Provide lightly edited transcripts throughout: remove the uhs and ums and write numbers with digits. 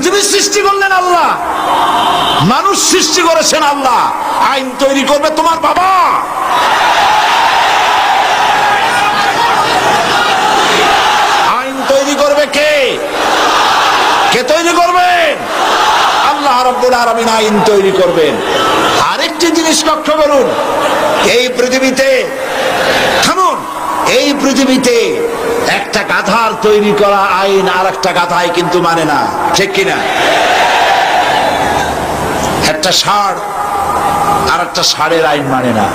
পৃথিবী সৃষ্টি করলেন আল্লাহ, মানুষ সৃষ্টি করেছেন আল্লাহ। আইন তৈরি করবে তোমার বাবা। আইন তৈরি করবে কে? কে তৈরি করবেন? আল্লাহ রাব্বুল আলামিন আইন তৈরি করবেন। আরেকটি জিনিস লক্ষ্য করুন, এই পৃথিবীতে থামুন, এই পৃথিবীতে একটা গাধার তৈরি করা আইন আর একটা গাধায় কিন্তু মানে না, ঠিক কিনা? একটা ষাঁড় আর একটা ষাঁড়ের আইন মানে না।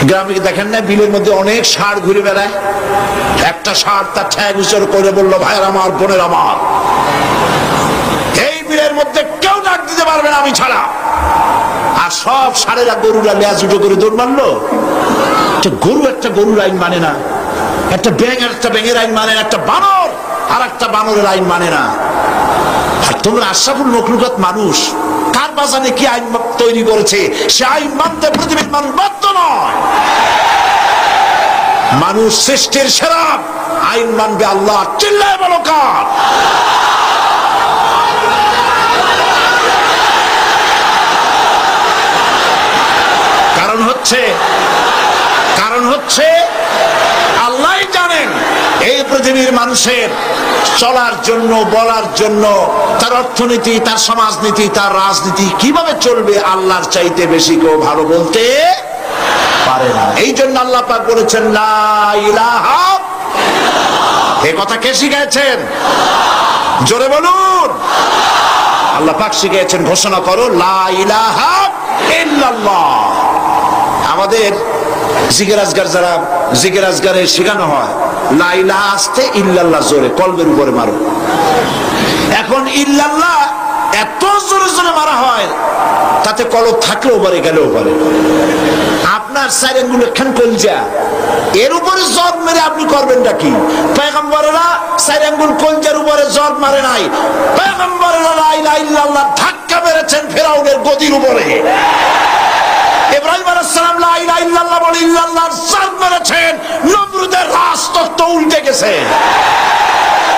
গ্রামে দেখেন না, বিলের মধ্যে অনেক ষাঁড় ঘুরে বেড়ায়। একটা ষাঁড় তার ঠ্যাং উঁচু করে বললো, ভাইয়ের আমার, বোনের আমার, এই বিলের মধ্যে কেউ ডাক দিতে পারবে না আমি ছাড়া। আর সব ষাঁড়েরা গরুরা লেজ উঁচু করে দৌড় মারলো। গরু একটা গরুর আইন মানে না, একটা ব্যাঙ একটা ব্যাঙের আইন মানে না, একটা বানর আর একটা বানরের আইন মানে না। আর তোমরা আশরাফুল মখলুকাত মানুষ, কার বাজানে কি আইন তৈরি করেছে সে আইন মানতে পৃথিবীর মানুষ বাধ্য নয়। মানুষ সৃষ্টির সেরা, আইন মানবে আল্লাহ। চিল্লায় বলো কার? কারণ হচ্ছে আল্লাহ জানেন এই পৃথিবীর মানুষের চলার জন্য, বলার জন্য, তার অর্থনীতি, তার সমাজনীতি, তার রাজনীতি কিভাবে চলবে আল্লাহর চাইতে বেশি কেউ ভালো বলতে পারে না। এই জন্য আল্লাহ পাক বলেছেন লা ইলাহা। এই কথা কে শিখিয়েছেন? জোরে বলুন। আল্লাহ পাক শিখিয়েছেন, ঘোষণা করো লা ইলাহা ইল্লাল্লাহ। আমাদের জিকির আজগার, যারা জিকির আজগারে শেখানো হয়, লা ইলাহা আস্তে, ইল্লাল্লাহ জোরে, কলবের উপরে মারো। এখন ইল্লাল্লাহ এত জোরে জোরে মারা হয়, তাতে কলব থাকলেও পারে, গেলেও পারে। আপনার চার আঙ্গুল খান কলজা, এর উপরে জব মেরে আপনি করবেনটা কি? পয়গম্বরেরা চার আঙ্গুল কলজার উপরে জব মারে নাই। পয়গম্বরেরা লা ইলাহা ইল্লাল্লাহ ধাক্কা মেরেছেন ফেরাউনের গদির উপরে। ইব্রাহিম আলাইহিস সালাম লা ইলাহা ইল্লাল্লাহ বলে ইল্লাল্লাহর জাত মেরেছেন, নমরুদের রাজতত্ত্ব উল্টে গেছে।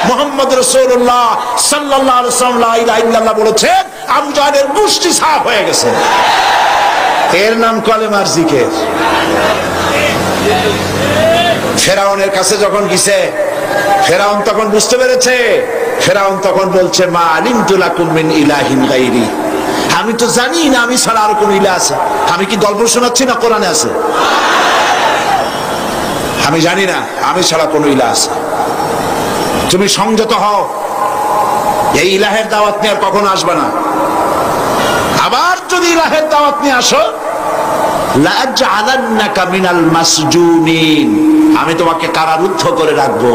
মুহাম্মদ রাসূলুল্লাহ সাল্লাল্লাহু আলাইহি ওয়াসাল্লাম লা ইলাহা ইল্লাল্লাহ বলেছেন, আবু জাহেলের মুষ্টি সাফ হয়ে গেছে। এর নাম কলেমার জিকির। ফেরাউনের কাছে যখন গেছে, ফেরাউন তখন বুঝতে পেরেছে। ফেরাউন তখন বলছে, মা আলিমতু লাকুম মিন ইলাহিন গায়রি, আমি তো জানি না আমি ছাড়া আর কোন ইলাহ আছে। আমি কি গল্প শোনাচ্ছি না কোরআনে আছে? আমি জানি না আমি ছাড়া কোন ইলাহ আছে। তুমি সংযত হও, এই ইলাহের দাওয়াত নিয়ে আর কখনো আসবে না। আবার যদি ইলাহের দাওয়াত নিয়ে আসো, লাআজআলান্নাকা মিনাল মাসজুনিন, আমি তোমাকে কারারুদ্ধ করে রাখবো।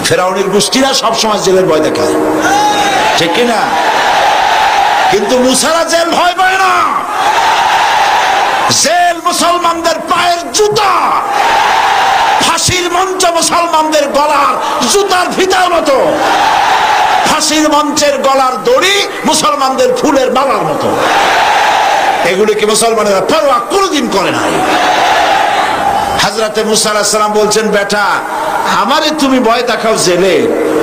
ফেরাউনের গোষ্ঠীরা সবসময় জেলের ভয় দেখায়, ঠিক কিনা? কিন্তু মুসারা জেল ভয় পায় না। জেল মুসলমানদের পায়ের জুতা, ফাঁসির মঞ্চ মুসলমানদের গলার জুতার ফিতার মতো, ফাঁসির মঞ্চের গলার দড়ি মুসলমানদের ফুলের মালার মতো। এগুলি কি মুসলমানেরা পরোয়া কোনোদিন করে নাই। হযরতে মুসা আলাইহিস সালাম বলছেন, বেটা আমারে তুমি ভয় দেখাও জেলে,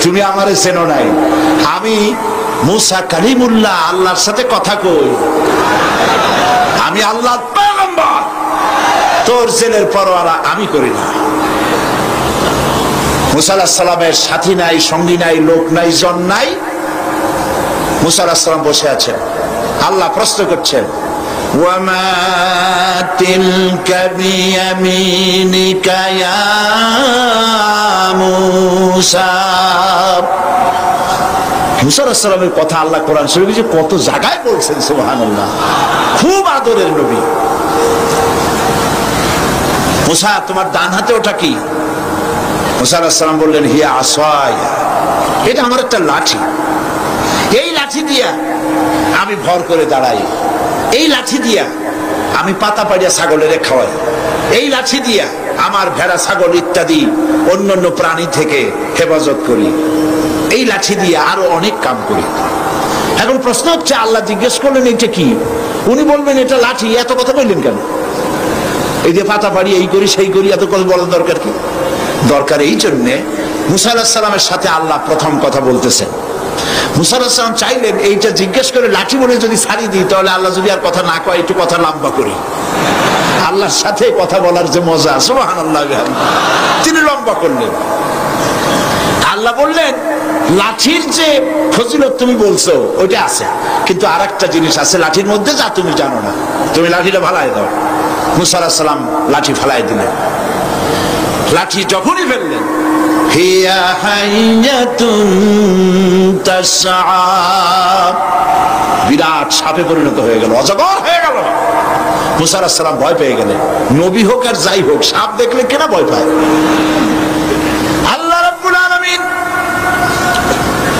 তুমি আমারে চেনো নাই। আমি মুসা কালিমুল্লাহ, আল্লাহর সাথে কথা কই, আমি আল্লাহর পয়গম্বর। তোর জেলের পরোয়া আমি করি না। মুসা আলাইহিস সালামের সাথী নাই, সঙ্গী নাই, লোক নাই, জন নাই। মুসা আলাইহিস সালাম বসে আছেন। আল্লাহ প্রশ্ন করছেন, ওয়ামা তিলকা বিয়ামিনিকা ইয়া মুসা। মুসা আলাইহিস সালামের কথা আল্লাহ কোরআন শরীফে কত জায়গায় বলছেন, সুবহানাল্লাহ। খুব আদরের নবী। মুসা, তোমার ডান হাতে ওটা কি? মুসা আলাইহিস সালাম বললেন, হিয়া আসায়া, এটা আমার একটা লাঠি। এই লাঠি দিয়া আমি ভর করে দাঁড়াই, এই লাঠি দিয়া আমি পাতা পাড়িয়া ছাগলের খাওয়াই, এই লাঠি দিয়া আমার ভেড়া, ছাগল ইত্যাদি অন্যান্য প্রাণী থেকে হেফাজত করি, এই লাঠি দিয়ে আরো অনেক কাম করি। এখন প্রশ্ন হচ্ছে, আল্লাহ জিজ্ঞেস করলেন এটা কি? উনি বলবেন এটা লাঠি, এত কথা বললেন কেন? এই যে পাতা পাড়ি, এই করি সেই করি, এত কথা বলার দরকার কি? দরকার এই জন্যে মুসা আলাইহিস সালামের সাথে আল্লাহ প্রথম কথা বলতেছেন। মুসা আলাইহিস সালাম চাইলেন এইটা জিজ্ঞেস করে লাঠি বলে যদি ছাড়িয়ে দিই, তাহলে আল্লাহ যদি আর কথা না কয়, একটু কথা লম্বা করি। আল্লাহর সাথে কথা বলার যে মজা, সুবহানাল্লাহ, তিনি লম্বা করলেন। আল্লাহ বললেন, লাঠির যে ফজিলত তুমি বলছো ওইটা আছে, কিন্তু আর একটা জিনিস আছে লাঠির মধ্যে, যা তুমি জানো না। তুমি লাঠিটা ফালাই দাও। মুসা আলাইহিস সালাম লাঠি ফালাই দিলেন। লাঠি যখনই ফেললেন, হিয়া হাইয়াতুন তাসআ, বিরাট সাপে পরিণত হয়ে গেল, অজগর হয়ে গেল। মুসা আলাইহিস সালাম ভয় পেয়ে গেলেন। নবী হোক আর যাই হোক, সাপ দেখলে কেনা ভয় পায়? আল্লাহ রাব্বুল আলামিন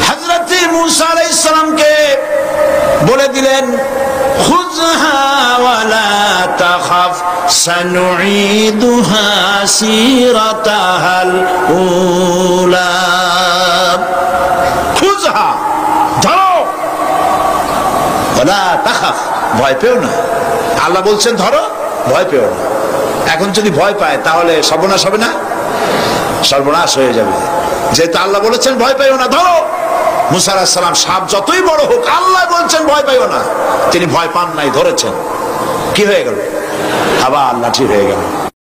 হযরত মুসা আলাইহিস সালামকে বলে দিলেন, খুযহা ওয়ালা তাখাফ সানুঈদুহা সিরাতাহাল উলা। খুযহা, ধরো, ওয়ালা তাখাফ, ভয় পেও না। আল্লাহ বলছেন ধরো, ভয় পেও না। এখন যদি ভয় পায় তাহলে সর্বনাশ হবে না? সর্বনাশ হয়ে যাবে। যেহেতু আল্লাহ বলেছেন ভয় পাইও না, ধরো। মুসা আলাইহিস সালাম সাপ যতই বড় হোক, আল্লাহ বলছেন ভয় পাইও না, তিনি ভয় পান নাই, ধরেছেন। কি হয়ে গেল? আবার লাঠি হয়ে গেল।